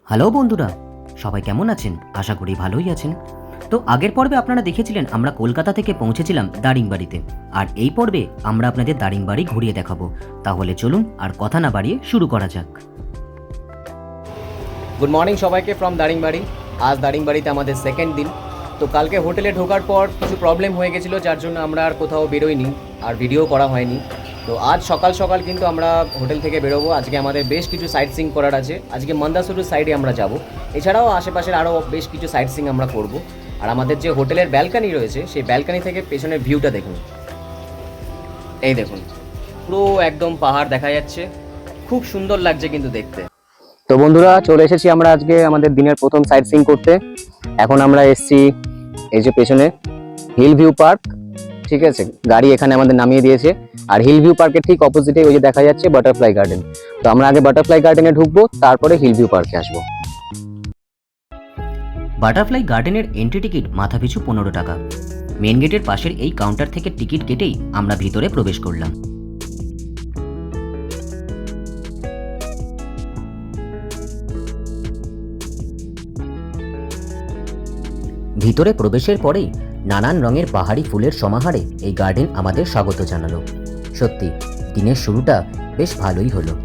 Hello বন্ধুরা, সবাই কেমন আছেন? আশা করি ভালোই আছেন। তো আগের পর্বে আপনারা দেখেছিলেন আমরা কলকাতা থেকে পৌঁছেছিলাম দারিংবাড়িতে, আর এই পর্বে আমরা আপনাদের দারিংবাড়ি ঘুরিয়ে দেখাবো। তাহলে চলুন আর কথা না বাড়িয়ে শুরু করা যাক। গুড মর্নিং সবাইকে ফ্রম দারিংবাড়ি। আজ দারিংবাড়িতে আমাদের সেকেন্ড দিন। তো কালকে হোটেলে ঢোকার পর কিছু প্রবলেম হয়ে গেছিলো, যার জন্য আমরা আর কোথাও বেরোইনি, আর ভিডিও করা হয়নি। তো আজ সকাল সকাল কিন্তু আমরা হোটেল থেকে বেরোবো। আজকে আমাদের বেশ কিছু সাইট সিইং করার আছে। আজকে মন্দাসুরুর সাইডে আমরা যাব, এছাড়াও আশেপাশের আরও বেশ কিছু সাইট সিইং আমরা করব। আর আমাদের যে হোটেলের ব্যালকানি রয়েছে, সেই ব্যালকানি থেকে পেছনের ভিউটা দেখুন। এই দেখুন, পুরো একদম পাহাড় দেখা যাচ্ছে, খুব সুন্দর লাগছে কিন্তু দেখতে। তো বন্ধুরা, চলে এসেছি আমরা আজকে আমাদের দিনের প্রথম সাইট সিইং করতে। এখন আমরা এসেছি এই যে পেছনে হিল ভিউ পার্ক, ঠিক আছে। গাড়ি এখানে আমাদের নামিয়ে দিয়েছে, আর হিল ভিউ পার্কের ঠিক অপোজিটে ওই যে দেখা যাচ্ছে বাটারফ্লাই গার্ডেন। তো আমরা আগে বাটারফ্লাই গার্ডেনে ঢুকবো, তারপরে হিল ভিউ পার্কে আসবো। বাটারফ্লাই গার্ডেনের এন্ট্রি টিকিট মাথাপিছু 15 টাকা। মেন গেটের পাশের এই কাউন্টার থেকে টিকিট কেটেই আমরা ভিতরে প্রবেশ করলাম। ভিতরে প্রবেশের পরেই নানান রঙের পাহাড়ি ফুলের সমাহারে এই গার্ডেন আমাদের স্বাগত জানালো। সত্যি দিনের শুরুটা বেশ ভালোই হলো।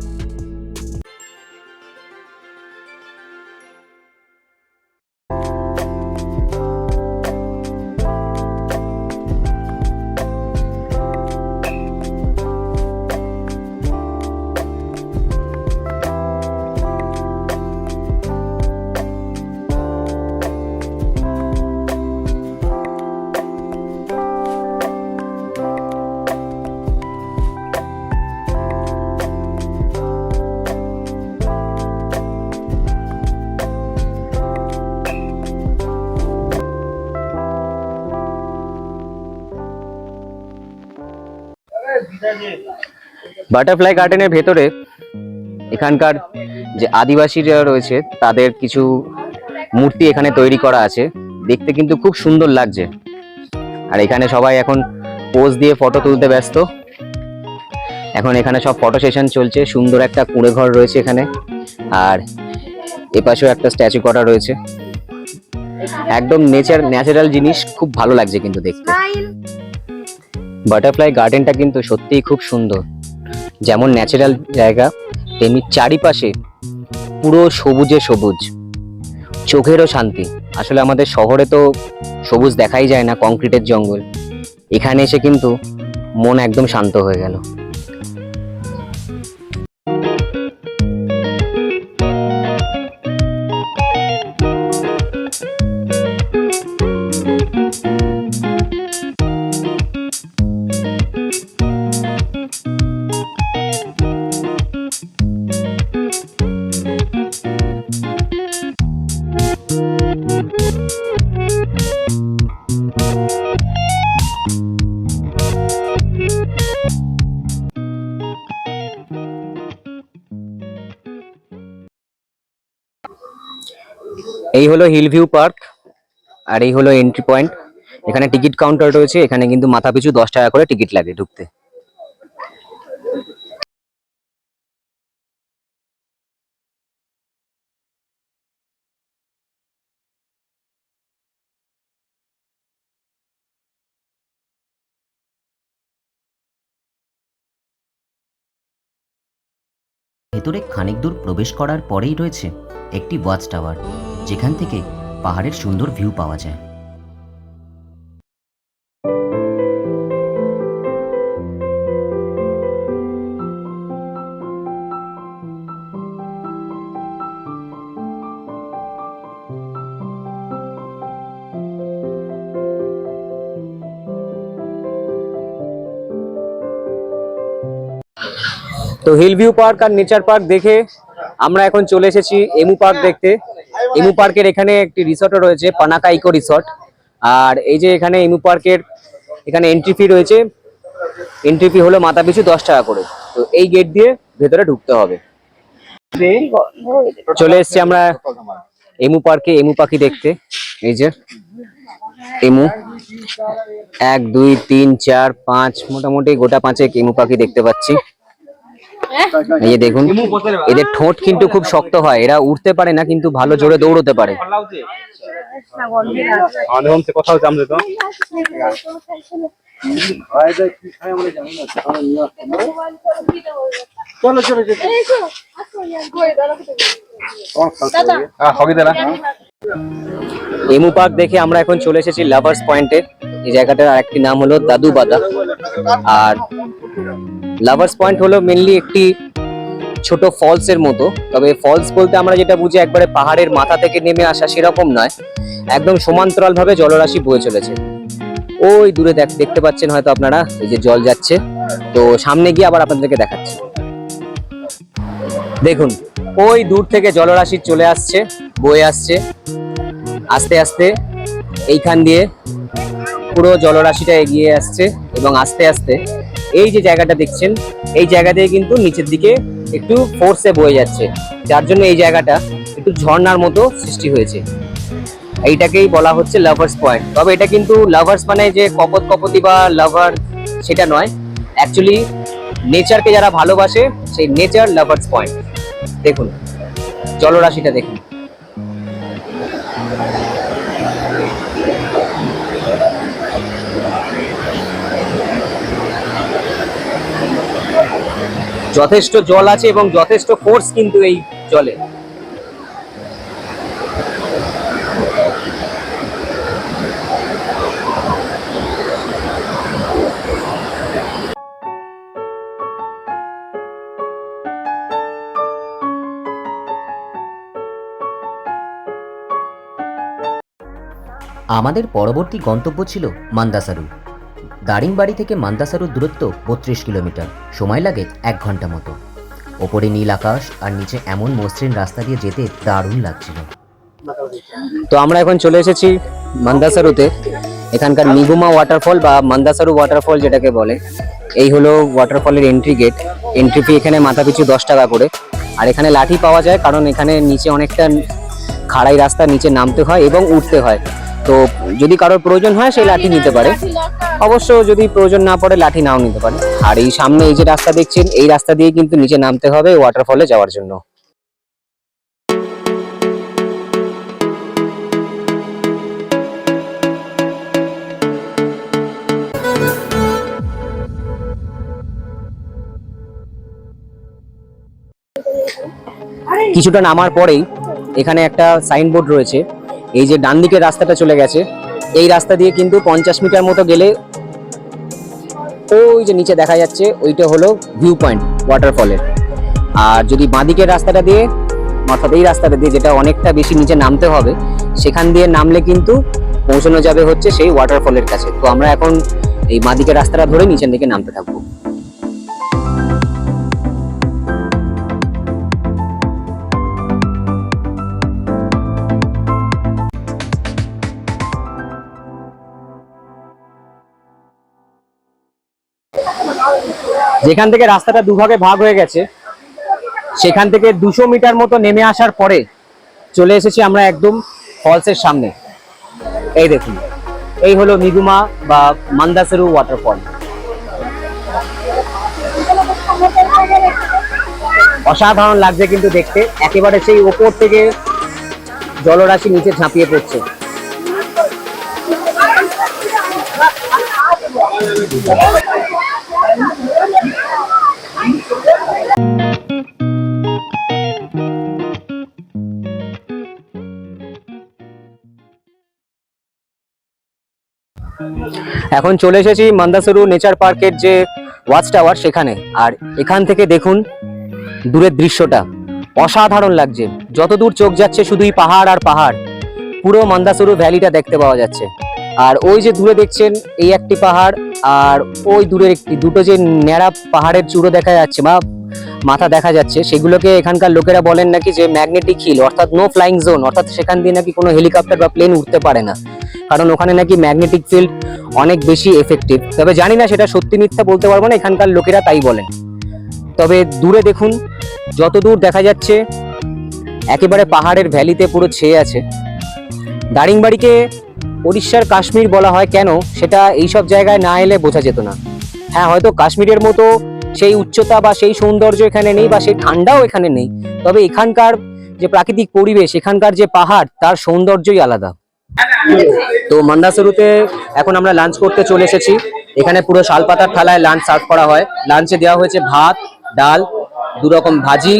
বাটারফ্লাই গার্ডেনের ভেতরে এখানকার যে আদিবাসীরা রয়েছে তাদের কিছু মূর্তি এখানে তৈরি করা আছে, দেখতে কিন্তু খুব সুন্দর লাগছে। আর এখানে সবাই এখন পোজ দিয়ে ফটো তুলতে ব্যস্ত। এখন এখানে সব ফটো সেশন চলছে। সুন্দর একটা কুঁড়ে ঘর রয়েছে এখানে, আর এপাশেও একটা স্ট্যাচু করা রয়েছে। একদম ন্যাচারাল জিনিস, খুব ভালো লাগছে কিন্তু দেখতে। বাটারফ্লাই গার্ডেনটা কিন্তু সত্যিই খুব সুন্দর। যেমন ন্যাচারাল জায়গা, তেমনি চারিপাশে পুরো সবুজে সবুজ, চোখেরও শান্তি। আসলে আমাদের শহরে তো সবুজ দেখাই যায় না, কংক্রিটের জঙ্গল। এখানে এসে কিন্তু মন একদম শান্ত হয়ে গেল। এই হলো হিল ভিউ পার্ক, আর এই হলো এন্ট্রি পয়েন্ট। এখানে টিকিট কাউন্টার রয়েছে। এখানে কিন্তু মাথাপিছু 10 টাকা করে টিকিট লাগে ঢুকতে। ভেতরে খানিক দূর প্রবেশ করার পরেই রয়েছে একটি ওয়াচ টাওয়ার, যেখান থেকে পাহাড়ের সুন্দর ভিউ পাওয়া যায়। তো হিল ভিউ পার্ক আর নেচার পার্ক দেখে আমরা এখন চলে এসেছি এমু পার্ক দেখতে। এমু পার্কের এখানে একটি রিসর্টও রয়েছে, পানাকা ইকো রিসর্ট। আর এই যে এখানে এমু পার্কের এখানে এন্ট্রি ফি রয়েছে। এন্ট্রি ফি হলো মাথাপিছু 10 টাকা করে। তো এই গেট দিয়ে ভেতরে ঢুকতে হবে। চলে এসেছি আমরা এমু পার্কে এমু পাখি দেখতে। এই যে এমু 1 2 3 4 5, মোটামুটি গোটা 5 এমু পাখি দেখতে পাচ্ছি। এই যে দেখুন, এদের ঠোঁট কিন্তু খুব শক্ত হয়, এরা উঠতে পারে না কিন্তু ভালো জোরে দৌড়তে পারে। কথা হচ্ছে আমাদের তো এমু পার্ক দেখে আমরা এখন চলে এসেছি লাভার্স পয়েন্টে। এই জায়গাটার আরেকটি নাম হলো দাদু বাদা। আর লাভার্স পয়েন্ট হলো মেনলি একটি ছোট ফলস এর মতো, তবে ফলস বলতে আমরা যেটা বুঝি একবারে পাহাড়ের মাথা থেকে নেমে আসা সেরকম নয়, একদম সমান্তরাল ভাবে জলরাশি বয়ে চলেছে। ওই দূরে দেখতে পাচ্ছেন হয়তো আপনারা, এই যে জল যাচ্ছে, তো সামনে গিয়ে আবার আপনাদেরকে দেখাচ্ছি। দেখুন ওই দূর থেকে জলরাশি চলে আসছে, বয়ে আসছে আস্তে আস্তে, এইখান দিয়ে পুরো জলরাশিটা এগিয়ে আসছে এবং আস্তে আস্তে এই যে জায়গাটা দেখছেন, এই জায়গা দিয়ে কিন্তু নিচের দিকে একটু ফোর্সে বয়ে যাচ্ছে, যার জন্য এই জায়গাটা একটু ঝর্ণার মতো সৃষ্টি হয়েছে। এইটাকেই বলা হচ্ছে লাভার্স পয়েন্ট। তবে এটা কিন্তু লাভার্স মানে যে কপতি বা লাভার সেটা নয়, অ্যাকচুয়ালি নেচারকে যারা ভালোবাসে সেই নেচার লাভার্স পয়েন্ট। দেখুন জলরাশিটা দেখুন। যথেষ্ট জল আছে এবং যথেষ্ট ফোর্স কিন্তু এই জলে। আমাদের পরবর্তী গন্তব্য ছিল মান্দাসারু। দারিংবাড়ি থেকে মান্দাসারুর দূরত্ব 32 কিলোমিটার, সময় লাগে 1 ঘন্টা মতো। ওপরে নীল আকাশ আর নিচে এমন মসৃণ রাস্তা দিয়ে যেতে দারুণ লাগছিল। তো আমরা এখন চলে এসেছি মান্দাসারুতে। এখানকার নিগুমা ওয়াটারফল বা মান্দাসারু ওয়াটারফল যেটাকে বলে, এই হলো ওয়াটারফলের এন্ট্রি গেট। এন্ট্রি ফি এখানে মাথা পিছু 10 টাকা করে। আর এখানে লাঠি পাওয়া যায়, কারণ এখানে নিচে অনেকটা খাড়াই রাস্তা, নিচে নামতে হয় এবং উঠতে হয়। তো যদি কারোর প্রয়োজন হয় সেই লাঠি নিতে পারে, অবশ্য যদি প্রয়োজন না পড়ে লাঠি নাও নিতে পারে। আর এই সামনে এই যে রাস্তা দেখছেন, এই রাস্তা দিয়ে কিন্তু নিচে নামতে হবে ওয়াটারফলে যাওয়ার জন্য। কিছুটা নামার পরেই এখানে একটা সাইনবোর্ড রয়েছে। এই যে ডান দিকের রাস্তাটা চলে গেছে, এই রাস্তা দিয়ে কিন্তু 50 মিটার মতো গেলে ওই যে নিচে দেখা যাচ্ছে, ওইটা হলো ভিউ পয়েন্ট ওয়াটারফলের। আর যদি বাঁ দিকের রাস্তাটা দিয়ে, অর্থাৎ এই রাস্তাটা দিয়ে যেটা অনেকটা বেশি নিচে নামতে হবে, সেখান দিয়ে নামলে কিন্তু পৌঁছানো যাবে হচ্ছে সেই ওয়াটারফলের কাছে। তো আমরা এখন এই বাঁ দিকের রাস্তাটা ধরে নিচের দিকে নামতে থাকবো। যেখান থেকে রাস্তাটা দুভাগে ভাগ হয়ে গেছে, সেখান থেকে 200 মিটার মতো নেমে আসার পরে চলে এসেছি আমরা একদম ফলসের সামনে। এই দেখুন, এই হলো নিগুমা বা মান্দাসারু ওয়াটারফল। অসাধারণ লাগছে কিন্তু দেখতে, একেবারে সেই ওপর থেকে জলরাশি নিচে ঝাঁপিয়ে পড়ছে। এখন চলে এসেছি মান্দাসারু নেচার পার্কের যে ওয়াচ টাওয়ার সেখানে। আর এখান থেকে দেখুন দূরের দৃশ্যটা অসাধারণ লাগছে। যত দূর চোখ যাচ্ছে শুধুই পাহাড় আর পাহাড়, পুরো মান্দাসারু ভ্যালিটা দেখতে পাওয়া যাচ্ছে। আর ওই যে দূরে দেখছেন এই একটি পাহাড়, আর ওই দূরের একটি, দুটো যে ন্যাড়া পাহাড়ের চূড়ো দেখা যাচ্ছে বা মাথা দেখা যাচ্ছে, সেগুলোকে এখানকার লোকেরা বলেন নাকি যে ম্যাগনেটিক হিল, অর্থাৎ নো ফ্লাইং জোন, অর্থাৎ সেখান দিয়ে নাকি কোনো হেলিকপ্টার বা প্লেন উঠতে পারে না, কারণ ওখানে নাকি ম্যাগনেটিক ফিল্ড অনেক বেশি এফেক্টিভ। তবে জানি না সেটা সত্যি মিথ্যা বলতে পারবো না, এখানকার লোকেরা তাই বলেন। তবে দূরে দেখুন, যত দূর দেখা যাচ্ছে একেবারে পাহাড়ের ভ্যালিতে পুরো ছেয়ে আছে। দারিংবাড়িকে উড়িষ্যার কাশ্মীর বলা হয় কেন, সেটা এইসব জায়গায় না এলে বোঝা যেত না। হ্যাঁ, হয়তো কাশ্মীরের মতো সেই উচ্চতা বা সেই সৌন্দর্য এখানে নেই বা সেই ঠান্ডাও এখানে নেই, তবে এখানকার যে প্রাকৃতিক পরিবেশ, এখানকার যে পাহাড়, তার সৌন্দর্যই আলাদা। তো মন্দাসরুতে এখন আমরা লাঞ্চ করতে চলে এসেছি। এখানে পুরো শালপাতার থালায় লাঞ্চ সার্ভ করা হয়। লাঞ্চে দেওয়া হয়েছে ভাত, ডাল, 2 রকম ভাজি,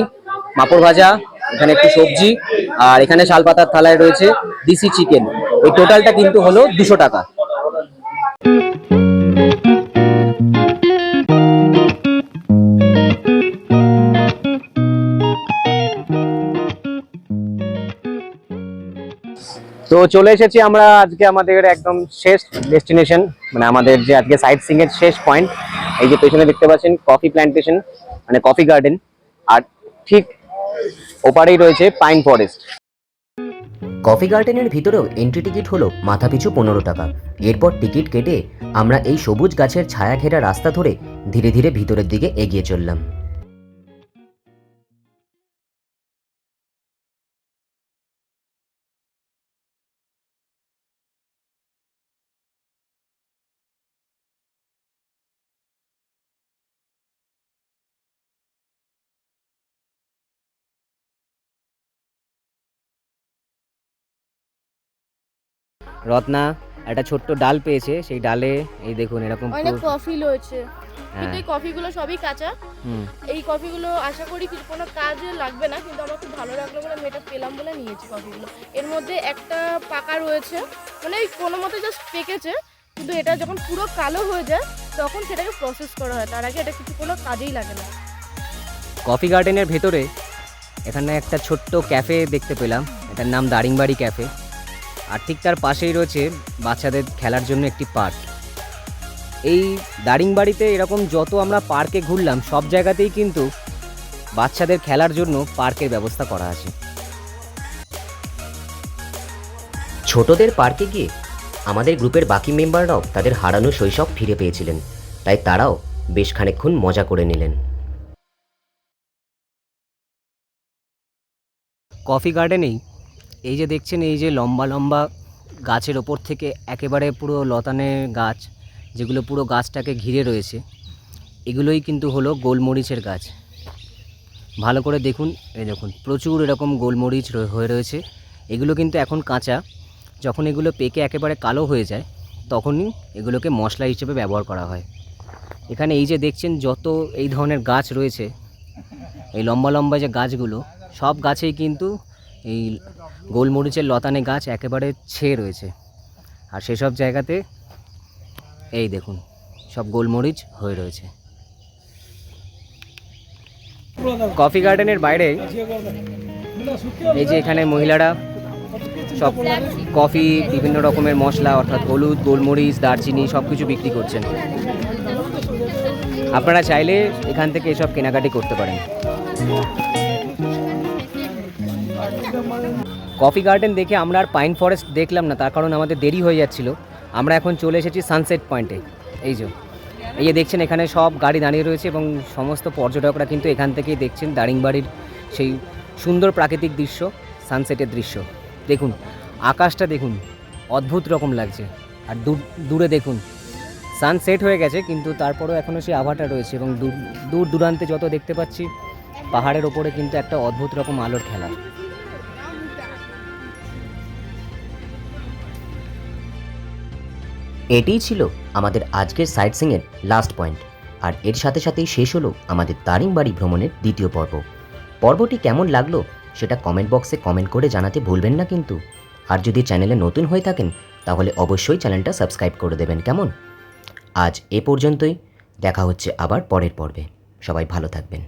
পাঁপড় ভাজা, এখানে একটু সবজি, আর এখানে শালপাতার থালায় রয়েছে দেশি চিকেন। এই টোটালটা কিন্তু হলো 200 টাকা। তো চলে এসেছি আমরা আজকে আমাদের একদম শেষ ডেস্টিনেশন, মানে আমাদের যে আজকে সাইট সিইং এর শেষ পয়েন্ট। এই যে পেছনে দেখতে পাচ্ছেন কফি প্ল্যান্টেশন, মানে কফি গার্ডেন, আর ঠিক ওপারেই রয়েছে পাইন ফরেস্ট। কফি গার্ডেনের ভিতরেও এন্ট্রি টিকিট হলো মাথাপিছু 15 টাকা। এরপর টিকিট কেটে আমরা এই সবুজ গাছের ছায়া ঘেরা রাস্তা ধরে ধীরে ধীরে ভিতরের দিকে এগিয়ে চললাম। রত্না একটা ছোট্ট ডাল পেয়েছে, সেই ডালে এই দেখুন এরকম অনেক কফি রয়েছে, কিন্তু হ্যাঁ। এই কফিগুলো সবই কাঁচা। হুম। এই কফিগুলো আশা করি কিছু কোনো কাজে লাগবে না, কিন্তু আমার খুব ভালো লাগলো বলে আমি এটা পেলাম বলে নিয়েছি কফিগুলো। এর মধ্যে একটা পাকা রয়েছে, মানে এই কোনো মতে জাস্ট পেকেছে, কিন্তু এটা যখন পুরো কালো হয়ে যায় তখন সেটাকে প্রসেস করা হয়, তার আগে এটা কিছু কোনো কাজেই লাগে না। কফি গার্ডেনের ভেতরে এখানে একটা ছোট্ট ক্যাফে দেখতে পেলাম, এটার নাম দারিংবাড়ি ক্যাফে। আর ঠিক তার পাশেই রয়েছে বাচ্চাদের খেলার জন্য একটি পার্ক। এই দারিংবাড়িতে এরকম যত আমরা পার্কে ঘুরলাম, সব জায়গাতেই কিন্তু বাচ্চাদের খেলার জন্য পার্কের ব্যবস্থা করা আছে। ছোটদের পার্কে গিয়ে আমাদের গ্রুপের বাকি মেম্বাররাও তাদের হারানো শৈশব ফিরে পেয়েছিলেন, তাই তারাও বেশ খানিকক্ষণ মজা করে নিলেন। কফি গার্ডেনেই এই যে দেখছেন, এই যে লম্বা লম্বা গাছের ওপর থেকে একেবারে পুরো লতানের গাছ, যেগুলো পুরো গাছটাকে ঘিরে রয়েছে, এগুলোই কিন্তু হলো গোলমরিচের গাছ। ভালো করে দেখুন, এই দেখুন প্রচুর এরকম গোলমরিচ হয়ে রয়েছে। এগুলো কিন্তু এখন কাঁচা, যখন এগুলো পেকে একেবারে কালো হয়ে যায় তখনই এগুলোকে মশলা হিসেবে ব্যবহার করা হয়। এখানে এই যে দেখছেন যত এই ধরনের গাছ রয়েছে, এই লম্বা লম্বা যে গাছগুলো, সব গাছেই কিন্তু এই গোলমরিচের লতানে গাছ একেবারে ছেয়ে রয়েছে। আর সেসব জায়গাতে এই দেখুন সব গোলমরিচ হয়ে রয়েছে। কফি গার্ডেনের বাইরে এই যে এখানে মহিলারা সব কফি, বিভিন্ন রকমের মশলা অর্থাৎ হলুদ, গোলমরিচ, দারচিনি সব কিছু বিক্রি করছেন। আপনারা চাইলে এখান থেকে এসব কেনাকাটি করতে পারেন। কফি গার্ডেন দেখে আমরা আর পাইন ফরেস্ট দেখলাম না, তার কারণ আমাদের দেরি হয়ে যাচ্ছিল। আমরা এখন চলে এসেছি সানসেট পয়েন্টে। এই যে দেখছেন এখানে সব গাড়ি দাঁড়িয়ে রয়েছে এবং সমস্ত পর্যটকরা কিন্তু এখান থেকেই দেখছেন দারিংবাড়ির সেই সুন্দর প্রাকৃতিক দৃশ্য, সানসেটের দৃশ্য। দেখুন আকাশটা দেখুন, অদ্ভুত রকম লাগছে। আর দূরে দেখুন সানসেট হয়ে গেছে, কিন্তু তারপরেও এখনও সেই আভাটা রয়েছে এবং দূর দূরান্তে যত দেখতে পাচ্ছি পাহাড়ের ওপরে কিন্তু একটা অদ্ভুত রকম আলোর খেলা। এটিই ছিল আমাদের আজকের সাইট সিংয়ের লাস্ট পয়েন্ট, আর এর সাথে সাথেই শেষ হলো আমাদের দারিংবাড়ি ভ্রমণের দ্বিতীয় পর্ব। পর্বটি কেমন লাগলো সেটা কমেন্ট বক্সে কমেন্ট করে জানাতে ভুলবেন না কিন্তু। আর যদি চ্যানেলে নতুন হয়ে থাকেন তাহলে অবশ্যই চ্যানেলটা সাবস্ক্রাইব করে দেবেন, কেমন? আজ এ পর্যন্তই, দেখা হচ্ছে আবার পরের পর্বে। সবাই ভালো থাকবেন।